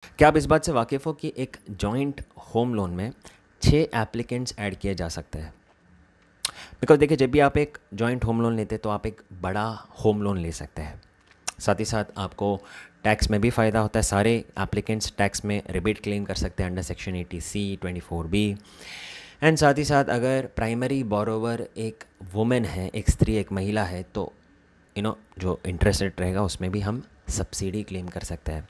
क्या आप इस बात से वाकिफ़ हो कि एक जॉइंट होम लोन में 6 एप्लीकेंट्स ऐड किए जा सकते हैं? बिकॉज़ देखिए, जब भी आप एक जॉइंट होम लोन लेते हैं तो आप एक बड़ा होम लोन ले सकते हैं। साथ ही साथ आपको टैक्स में भी फ़ायदा होता है। सारे एप्लीकेंट्स टैक्स में रिबेट क्लेम कर सकते हैं under section 80C, 24B। And साथ ही साथ अगर प्राइमरी बोरोवर एक वुमेन है, एक स्त्री, एक महिला है, तो जो इंटरेस्ट रेट रहेगा उसमें भी हम सब्सिडी क्लेम कर सकते हैं।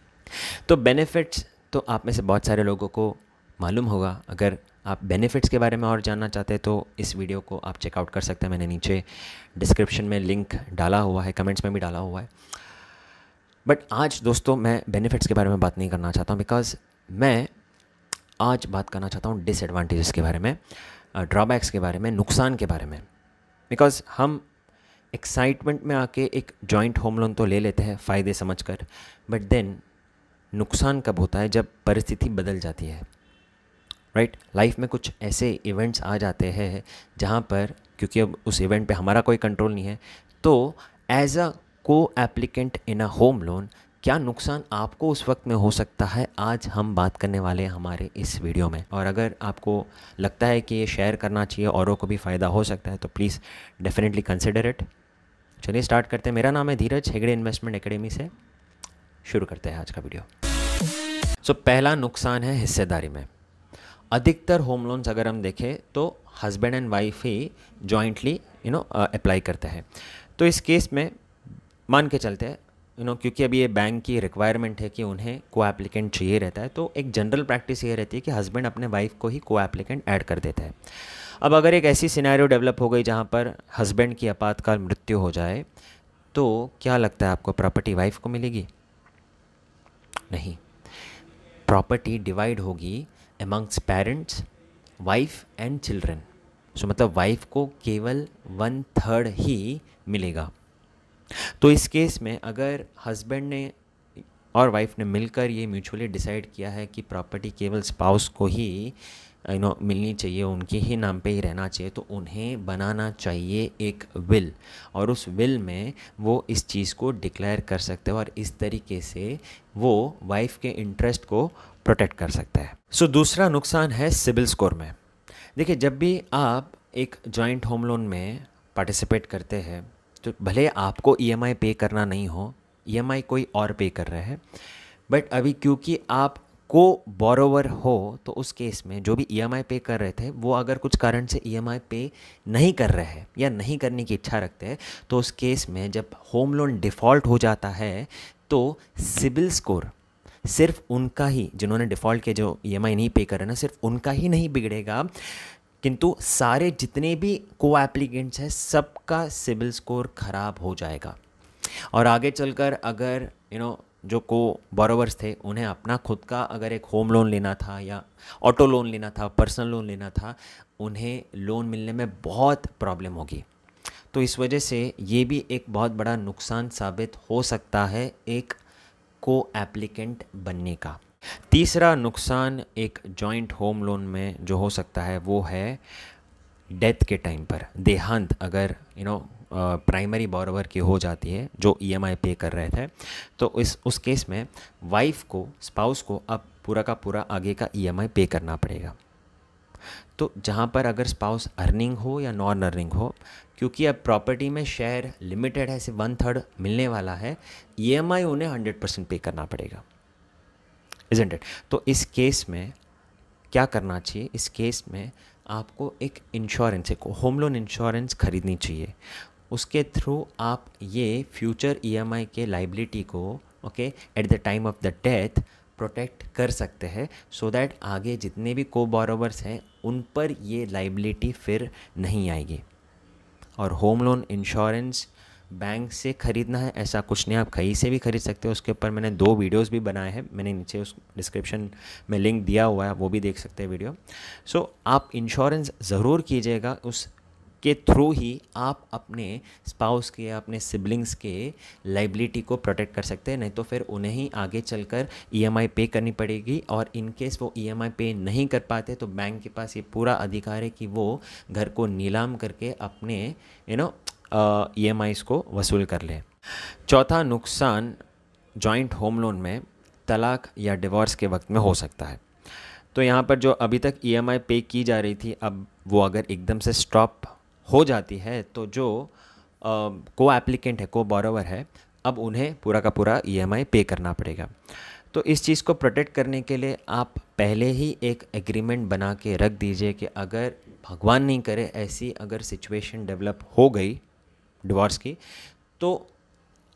तो बेनिफिट्स तो आप में से बहुत सारे लोगों को मालूम होगा। अगर आप बेनिफिट्स के बारे में और जानना चाहते हैं तो इस वीडियो को आप चेकआउट कर सकते हैं। मैंने नीचे डिस्क्रिप्शन में लिंक डाला हुआ है, कमेंट्स में भी डाला हुआ है। बट आज दोस्तों मैं बेनिफिट्स के बारे में बात नहीं करना चाहता हूँ, बिकॉज़ मैं आज बात करना चाहता हूँ डिसएडवांटेजेस के बारे में, ड्रॉबैक्स के बारे में, नुकसान के बारे में। बिकॉज़ हम एक्साइटमेंट में आके एक जॉइंट होम लोन तो ले लेते हैं फ़ायदे समझकर, बट देन नुकसान कब होता है? जब परिस्थिति बदल जाती है, राइट? लाइफ में कुछ ऐसे इवेंट्स आ जाते हैं जहाँ पर, क्योंकि अब उस इवेंट पे हमारा कोई कंट्रोल नहीं है, तो एज अ को applicant in a home loan क्या नुकसान आपको उस वक्त में हो सकता है, आज हम बात करने वाले हैं हमारे इस वीडियो में। और अगर आपको लगता है कि ये शेयर करना चाहिए, औरों को भी फ़ायदा हो सकता है, तो प्लीज़ डेफिनेटली कंसिडर इट। चलिए स्टार्ट करते हैं। मेरा नाम है धीरज, हेगड़े इन्वेस्टमेंट एकेडमी से शुरू करते हैं आज का वीडियो। पहला नुकसान है हिस्सेदारी में। अधिकतर होम लोन्स अगर हम देखें तो husband and wife he jointly apply करते हैं। तो इस केस में मान के चलते हैं, क्योंकि अभी ये बैंक की रिक्वायरमेंट है कि उन्हें को एप्लीकेंट चाहिए रहता है, तो एक जनरल प्रैक्टिस ये रहती है कि हस्बैंड अपने वाइफ को ही को एप्लीकेंट ऐड कर देता है। अब अगर एक ऐसी सिनेरियो डेवलप हो गई जहाँ पर हस्बैंड की आपातकाल मृत्यु हो जाए, तो क्या लगता है आपको, प्रॉपर्टी वाइफ को मिलेगी? नहीं, प्रॉपर्टी डिवाइड होगी amongst parents, wife and children. मतलब वाइफ को केवल 1/3 ही मिलेगा। तो इस केस में अगर हस्बैंड ने और वाइफ ने मिलकर ये म्यूचुअली डिसाइड किया है कि प्रॉपर्टी केवल स्पाउस को ही मिलनी चाहिए, उनके ही नाम पे ही रहना चाहिए, तो उन्हें बनाना चाहिए एक विल, और उस विल में वो इस चीज़ को डिक्लेयर कर सकते हैं और इस तरीके से वो वाइफ के इंटरेस्ट को प्रोटेक्ट कर सकता है। दूसरा नुकसान है सिबिल स्कोर में। देखिए, जब भी आप एक जॉइंट होम लोन में पार्टिसिपेट करते हैं तो भले आपको ईएमआई पे करना नहीं हो, ईएमआई कोई और पे कर रहा है, बट अभी क्योंकि आप को बोरोवर हो, तो उस केस में जो भी ईएमआई पे कर रहे थे वो अगर कुछ कारण से ईएमआई पे नहीं कर रहे हैं या नहीं करने की इच्छा रखते हैं, तो उस केस में जब होम लोन डिफ़ॉल्ट हो जाता है तो सिबिल स्कोर सिर्फ उनका ही, जिन्होंने डिफ़ॉल्ट के जो ईएमआई नहीं पे कर रहे ना, सिर्फ उनका ही नहीं बिगड़ेगा, किंतु सारे जितने भी को एप्लीकेंट्स हैं सबका सिबिल स्कोर ख़राब हो जाएगा। और आगे चलकर अगर जो को बोरोवर्स थे, उन्हें अपना खुद का अगर एक होम लोन लेना था या ऑटो लोन लेना था, पर्सनल लोन लेना था, उन्हें लोन मिलने में बहुत प्रॉब्लम होगी। तो इस वजह से ये भी एक बहुत बड़ा नुकसान साबित हो सकता है एक को एप्लीकेंट बनने का। तीसरा नुकसान एक जॉइंट होम लोन में जो हो सकता है वो है डेथ के टाइम पर, देहांत अगर प्राइमरी बोरोवर की हो जाती है जो ईएमआई पे कर रहे थे, तो उस केस में वाइफ को, स्पाउस को अब पूरा का पूरा आगे का ईएमआई पे करना पड़ेगा। तो जहाँ पर अगर स्पाउस अर्निंग हो या नॉन अर्निंग हो, क्योंकि अब प्रॉपर्टी में शेयर लिमिटेड है, सिर्फ 1/3 मिलने वाला है, ईएमआई उन्हें 100% पे करना पड़ेगा, इज़न्ट इट? तो इस केस में क्या करना चाहिए? इस केस में आपको एक इंश्योरेंस, एक होम लोन इंश्योरेंस खरीदनी चाहिए। उसके थ्रू आप ये फ्यूचर ईएमआई के लाइबिलिटी को at the time of the death protect कर सकते हैं, सो दैट आगे जितने भी को बोरोवर्स हैं उन पर ये लाइबिलिटी फिर नहीं आएगी। और होम लोन इंश्योरेंस बैंक से ख़रीदना है ऐसा कुछ नहीं, आप कहीं से भी खरीद सकते हो। उसके ऊपर मैंने 2 वीडियोस भी बनाए हैं, मैंने नीचे उस डिस्क्रिप्शन में लिंक दिया हुआ है, वो भी देख सकते हैं वीडियो। आप इंश्योरेंस ज़रूर कीजिएगा, उस के थ्रू ही आप अपने स्पाउस के या अपने सिबलिंग्स के लाइबिलिटी को प्रोटेक्ट कर सकते हैं। नहीं तो फिर उन्हें ही आगे चलकर ईएमआई पे करनी पड़ेगी, और इन केस वो ईएमआई पे नहीं कर पाते तो बैंक के पास ये पूरा अधिकार है कि वो घर को नीलाम करके अपने ईएमआईज़ को वसूल कर लें। चौथा नुकसान जॉइंट होम लोन में तलाक या डिवोर्स के वक्त में हो सकता है। तो यहाँ पर जो अभी तक ईएमआई पे की जा रही थी, अब वो अगर एकदम से स्टॉप हो जाती है तो जो को एप्लीकेंट है, को बोरोवर है, अब उन्हें पूरा का पूरा ईएमआई पे करना पड़ेगा। तो इस चीज़ को प्रोटेक्ट करने के लिए आप पहले ही एक एग्रीमेंट बना के रख दीजिए कि अगर भगवान नहीं करे ऐसी अगर सिचुएशन डेवलप हो गई डिवोर्स की, तो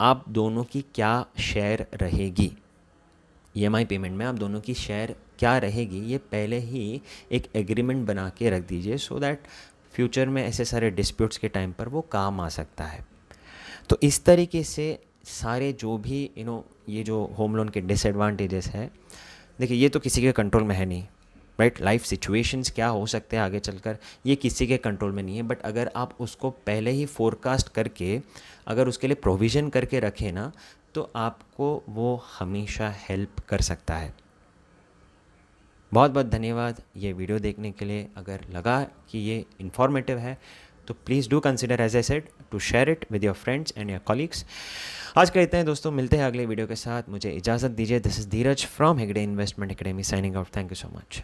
आप दोनों की क्या शेयर रहेगी, ईएमआई पेमेंट में आप दोनों की शेयर क्या रहेगी, ये पहले ही एक एग्रीमेंट बना के रख दीजिए, सो दैट फ्यूचर में ऐसे सारे डिस्प्यूट्स के टाइम पर वो काम आ सकता है। तो इस तरीके से सारे जो भी ये जो होम लोन के डिसएडवांटेजेस है, देखिए ये तो किसी के कंट्रोल में है नहीं, राइट। लाइफ सिचुएशंस क्या हो सकते हैं आगे चलकर, ये किसी के कंट्रोल में नहीं है। बट अगर आप उसको पहले ही फोरकास्ट करके अगर उसके लिए प्रोविज़न करके रखें ना, तो आपको वो हमेशा हेल्प कर सकता है। बहुत बहुत धन्यवाद ये वीडियो देखने के लिए। अगर लगा कि ये इन्फॉर्मेटिव है तो please do consider, as I said, to share it with your friends and your colleagues. आज के इतना है दोस्तों, मिलते हैं अगले वीडियो के साथ। मुझे इजाज़त दीजिए। This is Dheeraj from Hegde investment academy signing out. Thank you so much.